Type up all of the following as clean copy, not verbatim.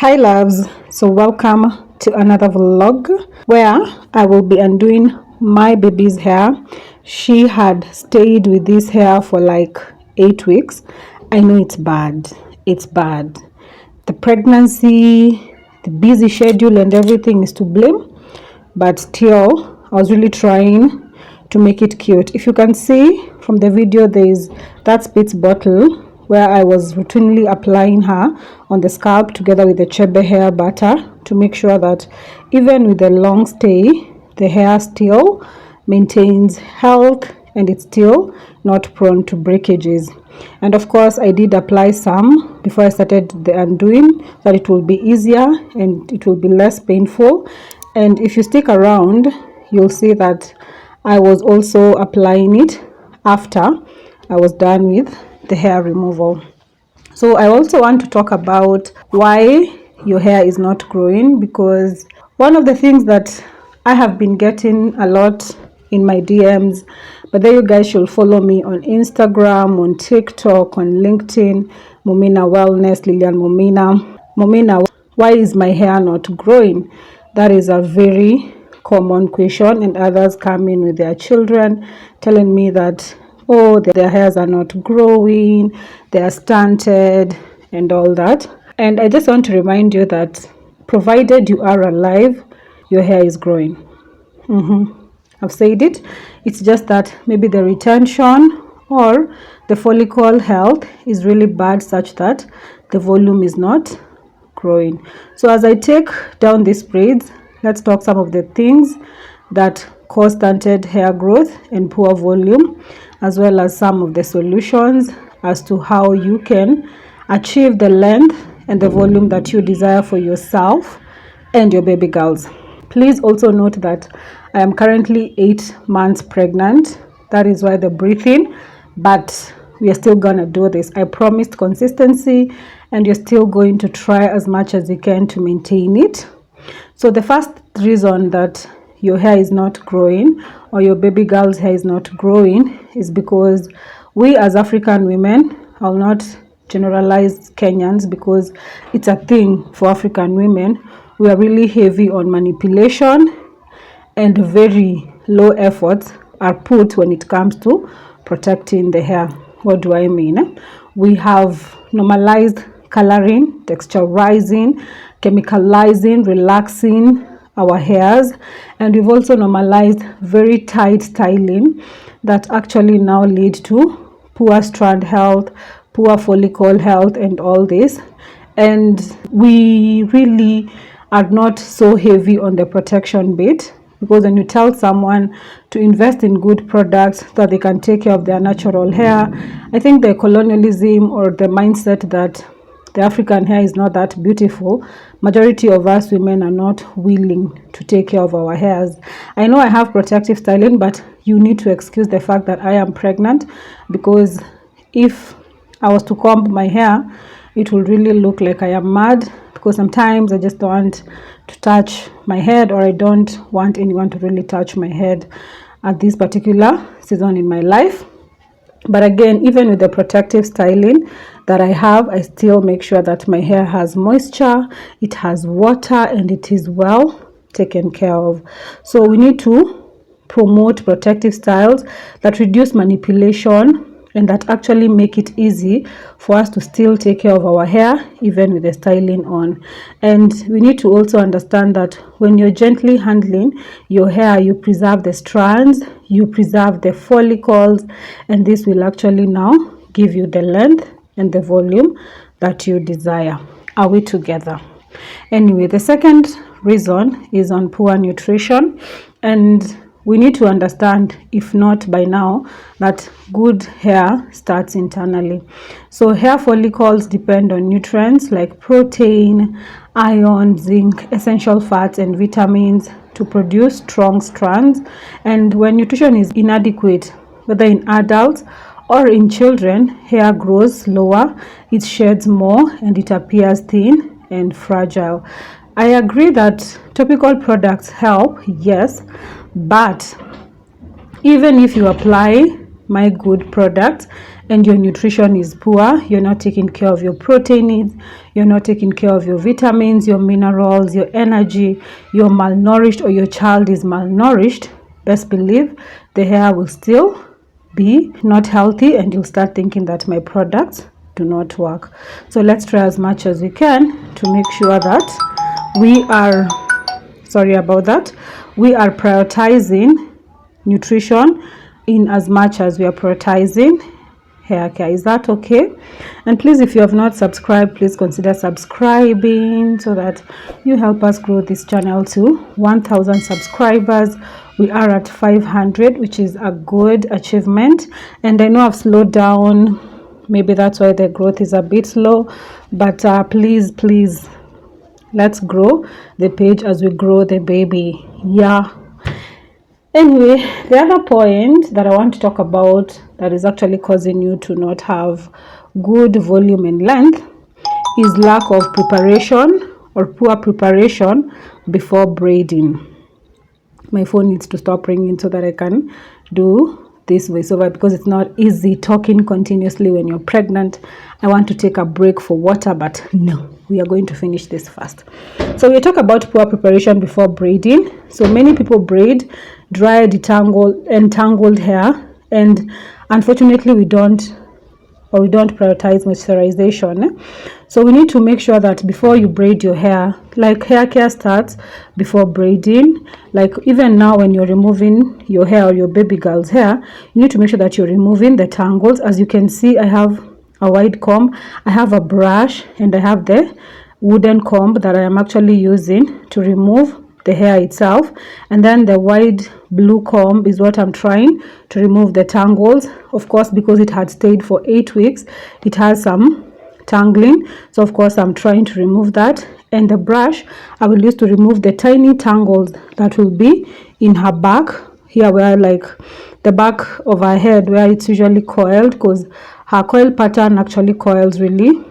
Hi loves, so welcome to another vlog where I will be undoing my baby's hair. She had stayed with this hair for like 8 weeks. I know it's bad. The pregnancy, the busy schedule and everything is to blame, but still I was really trying to make it cute. If you can see from the video, there is that Spitz bottle where I was routinely applying her on the scalp together with the Chebe hair butter to make sure that even with the long stay, the hair still maintains health and it's still not prone to breakages. And of course, I did apply some before I started the undoing so that it will be easier and it will be less painful. And if you stick around, you'll see that I was also applying it after I was done with the hair removal. So I also want to talk about why your hair is not growing, because one of the things that I have been getting a lot in my DMs, but then you guys should follow me on Instagram, on TikTok, on LinkedIn, Mumina Wellness, Lilian Mumina, why is my hair not growing? That is a very common question, and others come in with their children telling me that, oh, their hairs are not growing, they are stunted and all that. And I just want to remind you that provided you are alive, your hair is growing. I've said it. It's just that maybe the retention or the follicle health is really bad such that the volume is not growing. So as I take down these braids, let's talk some of the things that cause stunted hair growth and poor volume, as well as some of the solutions as to how you can achieve the length and the volume that you desire for yourself and your baby girls. Please also note that I am currently 8 months pregnant. That is why the breathing, but we are still gonna do this. I promised consistency, and you're still going to try as much as you can to maintain it. So the first reason that your hair is not growing or your baby girl's hair is not growing is because we as African women, I'll not generalize Kenyans because it's a thing for African women, we are really heavy on manipulation and very low efforts are put when it comes to protecting the hair. What do I mean? We have normalized coloring, texturizing, chemicalizing, relaxing our hairs, and we've also normalized very tight styling that actually now lead to poor strand health, poor follicle health and all this. And we really are not so heavy on the protection bit, because when you tell someone to invest in good products so that they can take care of their natural hair, I think the colonialism or the mindset that the African hair is not that beautiful, majority of us women are not willing to take care of our hairs. I know I have protective styling, but you need to excuse the fact that I am pregnant, because if I was to comb my hair, it will really look like I am mad, because sometimes I just don't want to touch my head, or I don't want anyone to really touch my head at this particular season in my life. But again, even with the protective styling that I have, I still make sure that my hair has moisture, it has water, and it is well taken care of. So we need to promote protective styles that reduce manipulation and that actually make it easy for us to still take care of our hair even with the styling on. And we need to also understand that when you're gently handling your hair, you preserve the strands, you preserve the follicles, and this will actually now give you the length and the volume that you desire. Are we together? Anyway, the second reason is on poor nutrition, and we need to understand, if not by now, that good hair starts internally. So hair follicles depend on nutrients like protein, iron, zinc, essential fats and vitamins to produce strong strands. And when nutrition is inadequate, whether in adults or in children, hair grows slower, it sheds more, and it appears thin and fragile. I agree that topical products help, yes, but even if you apply my good products and your nutrition is poor, you're not taking care of your protein needs, you're not taking care of your vitamins, your minerals, your energy, you're malnourished, or your child is malnourished, best believe the hair will still be not healthy, and you'll start thinking that my products do not work. So let's try as much as we can to make sure that we are prioritizing nutrition in as much as we are prioritizing hair care. Is that okay? And please, if you have not subscribed, please consider subscribing so that you help us grow this channel to 1,000 subscribers. We are at 500, which is a good achievement, and I know I've slowed down. Maybe that's why the growth is a bit slow, but please, let's grow the page as we grow the baby. Yeah. Anyway, the other point that I want to talk about that is actually causing you to not have good volume and length is lack of preparation or poor preparation before braiding. My phone needs to stop ringing so that I can do this voiceover, because it's not easy talking continuously when you're pregnant. I want to take a break for water, but no, we are going to finish this fast. So we talk about poor preparation before braiding. So many people braid dry, entangled hair, and unfortunately we don't prioritize moisturization. So we need to make sure that before you braid your hair, like hair care starts before braiding. Like even now when you're removing your hair or your baby girl's hair, you need to make sure that you're removing the tangles. As you can see, I have a wide comb, I have a brush, and I have the wooden comb that I am actually using to remove the hair itself, and then the wide blue comb is what I'm trying to remove the tangles. Of course, because it had stayed for 8 weeks, it has some tangling, so of course I'm trying to remove that. And the brush I will use to remove the tiny tangles that will be in her back here, where like the back of her head where it's usually coiled, because her coil pattern actually coils really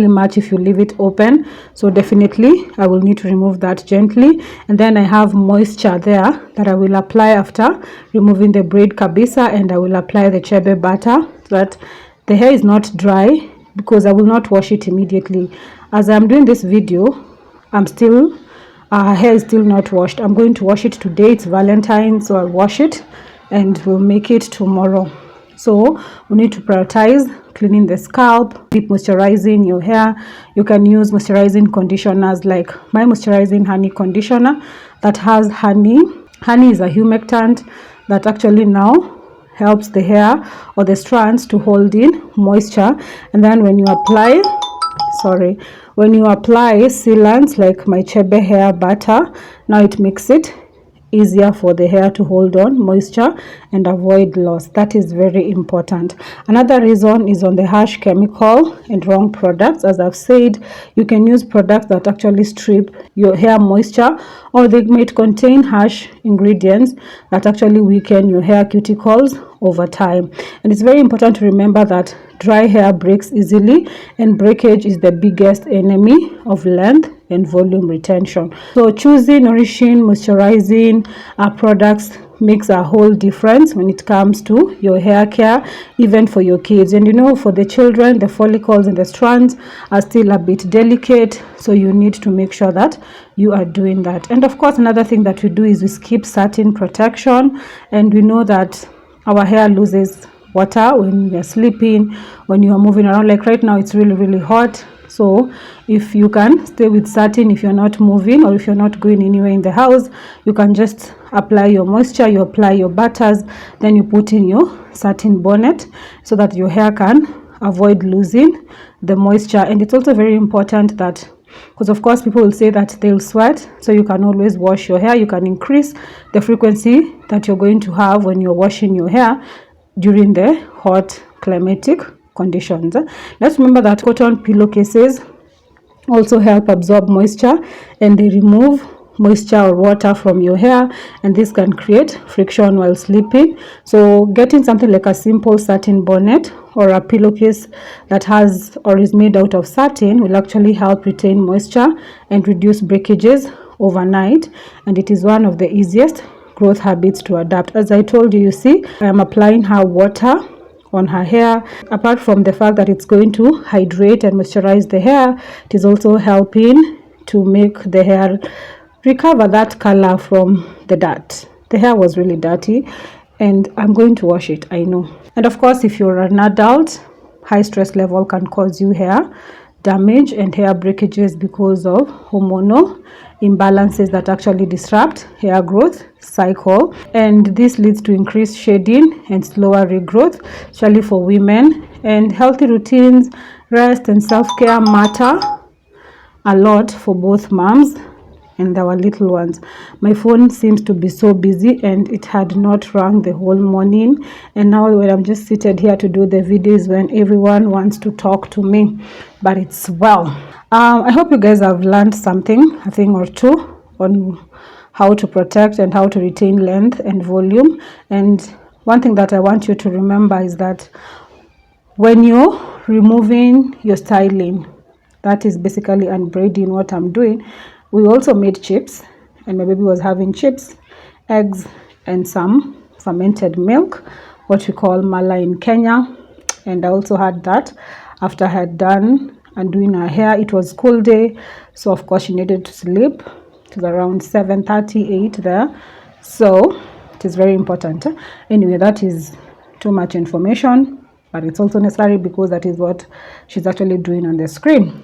much if you leave it open. So definitely I will need to remove that gently. And then I have moisture there that I will apply after removing the braid kabisa, and I will apply the chebe butter so that the hair is not dry, because I will not wash it immediately. As I'm doing this video, hair is still not washed. I'm going to wash it today. It's Valentine's, so I'll wash it and we'll make it tomorrow. So we need to prioritize cleaning the scalp, deep moisturizing your hair. You can use moisturizing conditioners like my moisturizing honey conditioner that has honey. Honey is a humectant that actually now helps the hair or the strands to hold in moisture. And then when you apply sealants like my chebe hair butter, now it makes it easier for the hair to hold on moisture and avoid loss. That is very important. Another reason is on the harsh chemical and wrong products. As I've said, you can use products that actually strip your hair moisture, or they might contain harsh ingredients that actually weaken your hair cuticles over time. And it's very important to remember that dry hair breaks easily, and breakage is the biggest enemy of length and volume retention. So choosing nourishing, moisturizing products makes a whole difference when it comes to your hair care, even for your kids. And you know, for the children, the follicles and the strands are still a bit delicate, so you need to make sure that you are doing that. And of course, another thing that we do is we skip satin protection, and we know that our hair loses water when you're sleeping, when you are moving around. Like right now it's really hot, so if you can stay with satin, if you're not moving or if you're not going anywhere in the house, you can just apply your moisture, you apply your butters, then you put in your satin bonnet so that your hair can avoid losing the moisture. And it's also very important that, because of course people will say that they'll sweat, so you can always wash your hair. You can increase the frequency that you're going to have when you're washing your hair during the hot climatic conditions. Let's remember that cotton pillowcases also help absorb moisture, and they remove moisture or water from your hair, and this can create friction while sleeping. So getting something like a simple satin bonnet or a pillowcase that has or is made out of satin will actually help retain moisture and reduce breakages overnight, and it is one of the easiest growth habits to adapt. As I told you, you see, I am applying her water on her hair. Apart from the fact that it's going to hydrate and moisturize the hair, it is also helping to make the hair recover that color from the dirt. The hair was really dirty and I'm going to wash it, I know. And of course, if you're an adult, high stress level can cause you hair damage and hair breakages because of hormonal imbalances that actually disrupt hair growth cycle, and this leads to increased shedding and slower regrowth, especially for women. And healthy routines, rest and self-care matter a lot for both moms and our little ones. My phone seems to be so busy and it had not rung the whole morning, and now when I'm just seated here to do the videos when everyone wants to talk to me, but it's well. I hope you guys have learned something, a thing or two, on how to protect and how to retain length and volume. And one thing that I want you to remember is that when you're removing your styling, that is basically unbraiding what I'm doing. We also made chips, and my baby was having chips, eggs, and some fermented milk, what we call mala in Kenya. And I also had that after I had done undoing her hair. It was school day, so of course she needed to sleep. It was around 7:38 there, so it is very important. Anyway, that is too much information, but it's also necessary because that is what she's actually doing on the screen.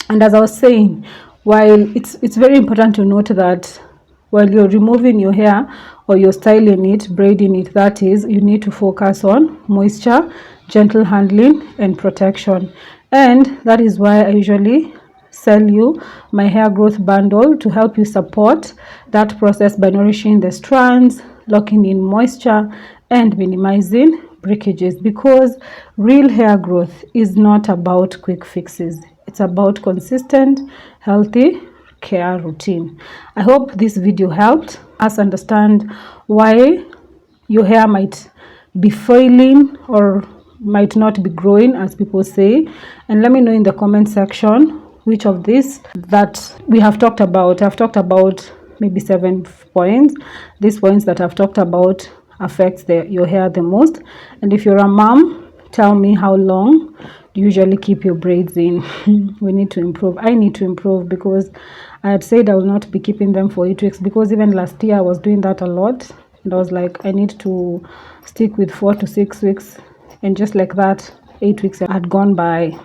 And as I was saying, while it's very important to note that while you're removing your hair or you're styling it, braiding it, that is, you need to focus on moisture, gentle handling, and protection. And that is why I usually sell you my hair growth bundle to help you support that process by nourishing the strands, locking in moisture, and minimizing breakages, because real hair growth is not about quick fixes. It's about consistent, healthy care routine. I hope this video helped us understand why your hair might be failing or might not be growing as people say. And let me know in the comment section which of these that we have talked about. I've talked about maybe 7 points. These points that I've talked about affects your hair the most. And if you're a mom, tell me how long do you usually keep your braids in. We need to improve. I need to improve because I had said I will not be keeping them for 8 weeks, because even last year I was doing that a lot, and I was like, I need to stick with 4 to 6 weeks, and just like that 8 weeks had gone by.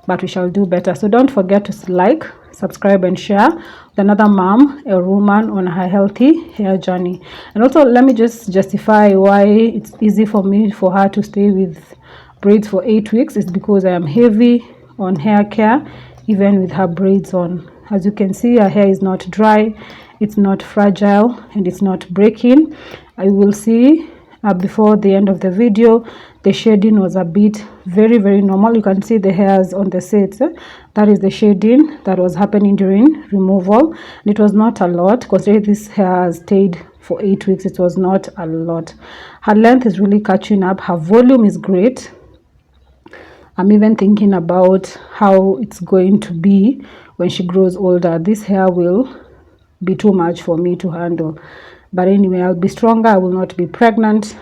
But we shall do better. So don't forget to like, subscribe, and share with another mom, a woman on her healthy hair journey. And also, let me just justify why it's easy for me for her to stay with braids for 8 weeks. Is because I am heavy on hair care, even with her braids on. As you can see, her hair is not dry, it's not fragile, and it's not breaking. I will see before the end of the video, the shading was a bit very normal. You can see the hairs on the sets. That is the shading that was happening during removal, and it was not a lot. Considering this hair has stayed for 8 weeks, it was not a lot. Her length is really catching up. Her volume is great. I'm even thinking about how it's going to be when she grows older. This hair will be too much for me to handle. But anyway, I'll be stronger. I will not be pregnant,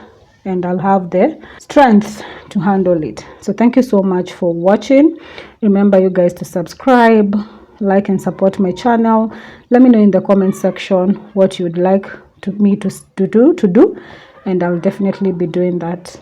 and I'll have the strength to handle it. So thank you so much for watching. Remember, you guys, to subscribe, like, and support my channel. Let me know in the comment section what you'd like me to do, and I'll definitely be doing that.